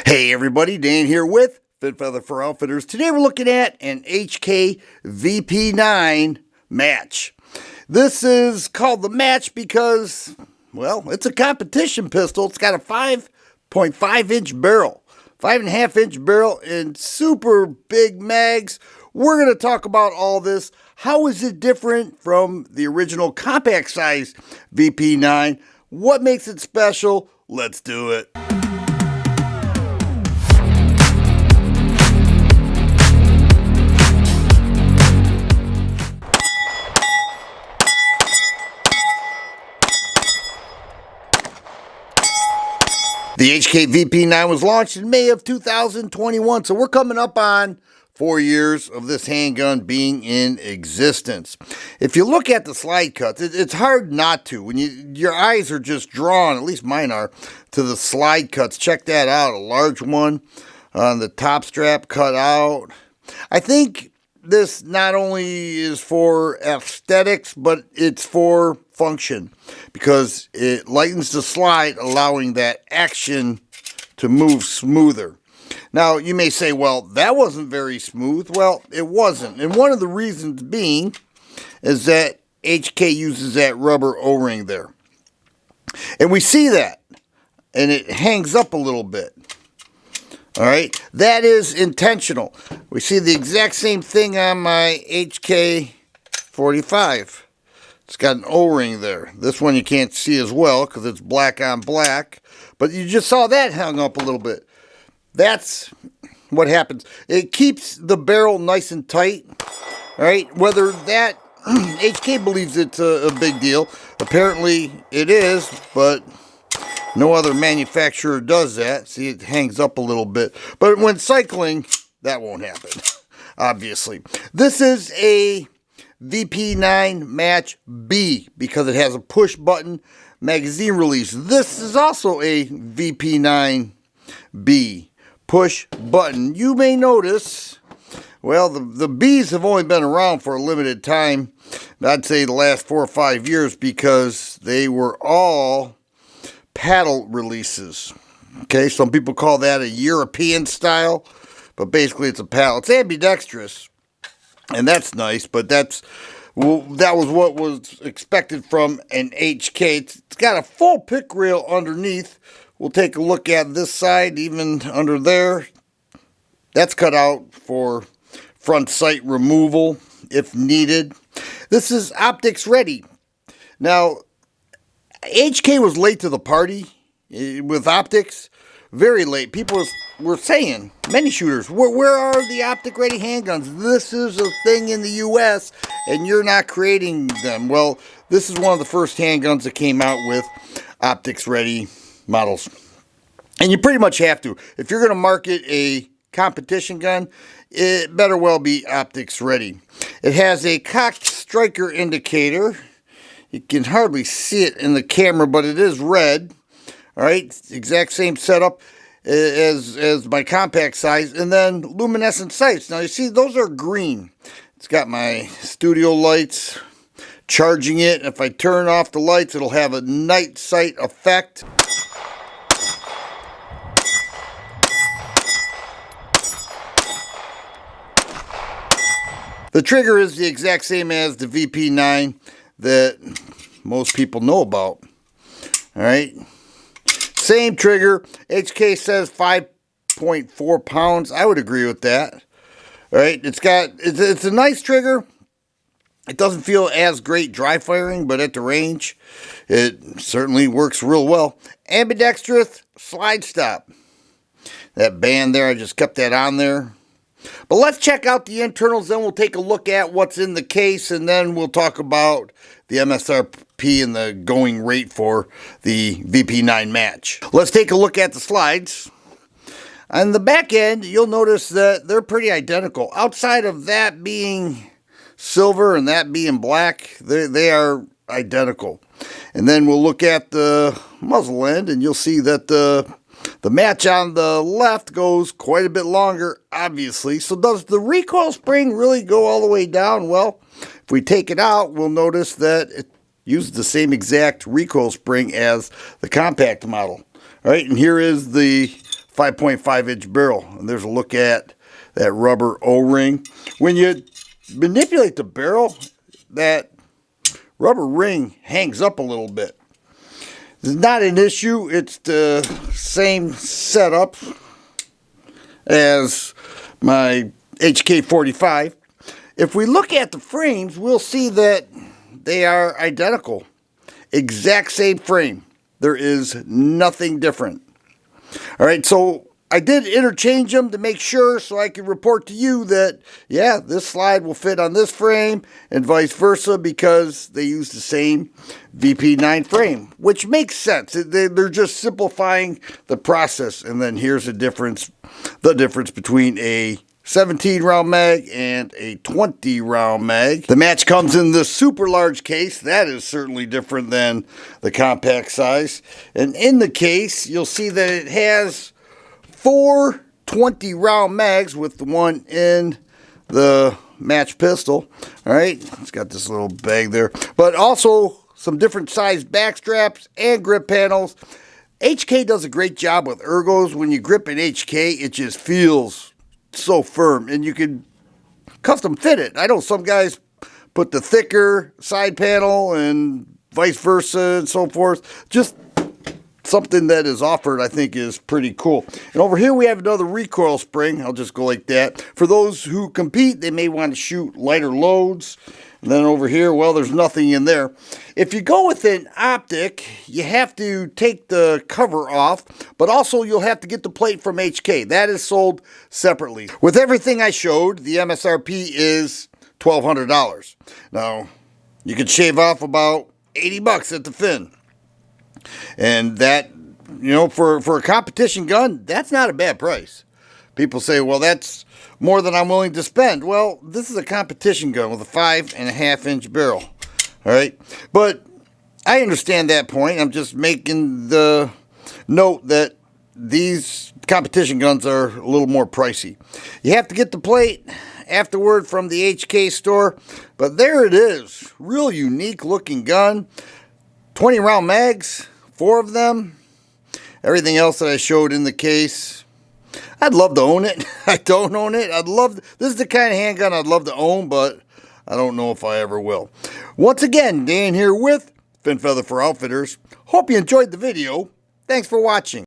Hey everybody, Dan here with Fit Feather for Outfitters. Today we're looking at an HK VP9 Match. This is called the Match because, well, it's a competition pistol. It's got a 5.5 inch barrel, 5.5 inch barrel, and super big mags. We're going to talk about all this. How is it different from the original compact size VP9? What makes it special? Let's do it. The HK VP9 was launched in May of 2021, so we're coming up on 4 years of this handgun being in existence. If you look at the slide cuts, it's hard not to. When your eyes are just drawn, at least mine are, to the slide cuts. Check that out, a large one on the top strap cut out. I think this not only is for aesthetics, but it's for function because it lightens the slide, allowing that action to move smoother. Now, you may say, well, that wasn't very smooth. Well, it wasn't. And one of the reasons being is that HK uses that rubber O-ring there. And we see that. And it hangs up a little bit. All right, that is intentional. We see the exact same thing on my HK 45. It's got an O-ring there. This one you can't see as well because it's black on black, but you just saw that hung up a little bit. That's what happens. It keeps the barrel nice and tight. All right, whether that HK believes it's a big deal. Apparently it is, but no other manufacturer does that. See, it hangs up a little bit. But when cycling, that won't happen, obviously. This is a VP9 Match B because it has a push button magazine release. This is also a VP9 B push button. You may notice, well, the Bs have only been around for a limited time. I'd say the last 4 or 5 years because they were all paddle releases. Okay, some people call that a European style, but basically it's a paddle. It's ambidextrous, and that's nice, but that was what was expected from an HK. It's got a full pick rail underneath. We'll take a look at this side, even under there. That's cut out for front sight removal if needed. This is optics ready. Now, HK was late to the party with optics, very late. People were saying, many shooters, where are the optic ready handguns? This is a thing in the US and you're not creating them. Well, this is one of the first handguns that came out with optics ready models. And you pretty much have to. If you're going to market a competition gun, it better well be optics ready. It has a cocked striker indicator. You can hardly see it in the camera, but it is red. All right, exact same setup as my compact size. And then luminescent sights. Now, you see, those are green. It's got my studio lights, charging it. If I turn off the lights, it'll have a night sight effect. The trigger is the exact same as the VP9 that most people know about. All right, same trigger. HK says 5.4 pounds. I would agree with that. All right, it's a nice trigger. It doesn't feel as great dry firing, but at the range, it certainly works real well. Ambidextrous slide stop. That band there, I just kept that on there. But let's check out the internals, then we'll take a look at what's in the case, and then we'll talk about the MSRP and the going rate for the VP9 Match. Let's take a look at the slides. On the back end, you'll notice that they're pretty identical. Outside of that being silver and that being black, they are identical. And then we'll look at the muzzle end, and you'll see that the match on the left goes quite a bit longer, obviously. So does the recoil spring really go all the way down? Well, if we take it out, we'll notice that it uses the same exact recoil spring as the compact model. All right, and here is the 5.5 inch barrel. And there's a look at that rubber O-ring. When you manipulate the barrel, that rubber ring hangs up a little bit. It's not an issue. It's the same setup as my HK 45. If we look at the frames, we'll see that they are identical. Exact same frame. There is nothing different. All right, so I did interchange them to make sure so I could report to you that, yeah, this slide will fit on this frame and vice versa because they use the same VP9 frame, which makes sense. They're just simplifying the process. And then here's the difference between a 17 round mag and a 20 round mag. The Match comes in this super large case. That is certainly different than the compact size. And in the case, you'll see that it has 4 20 round mags with the one in the Match pistol. All right, it's got this little bag there, but also some different size back straps and grip panels. HK does a great job with ergos. When you grip an HK, it just feels so firm, and you can custom fit it. I know some guys put the thicker side panel and vice versa and so forth. Just something that is offered, I think, is pretty cool. And over here we have another recoil spring. I'll just go like that. For those who compete, they may want to shoot lighter loads. And then over here, well, there's nothing in there. If you go with an optic, you have to take the cover off, but also you'll have to get the plate from HK. That is sold separately. With everything I showed, the MSRP is $1,200. Now, you could shave off about 80 bucks at the fin. And that, you know, for a competition gun, that's not a bad price. People say, well, that's more than I'm willing to spend. Well, this is a competition gun with a 5.5 inch barrel. All right. But I understand that point. I'm just making the note that these competition guns are a little more pricey. You have to get the plate afterward from the HK store. But there it is. Real unique looking gun. 20 round mags, 4 of them. Everything else that I showed in the case, I'd love to own it. I don't own it. This is the kind of handgun I'd love to own, but I don't know if I ever will. Once again, Dan here with Fin Feather for Outfitters. Hope you enjoyed the video. Thanks for watching.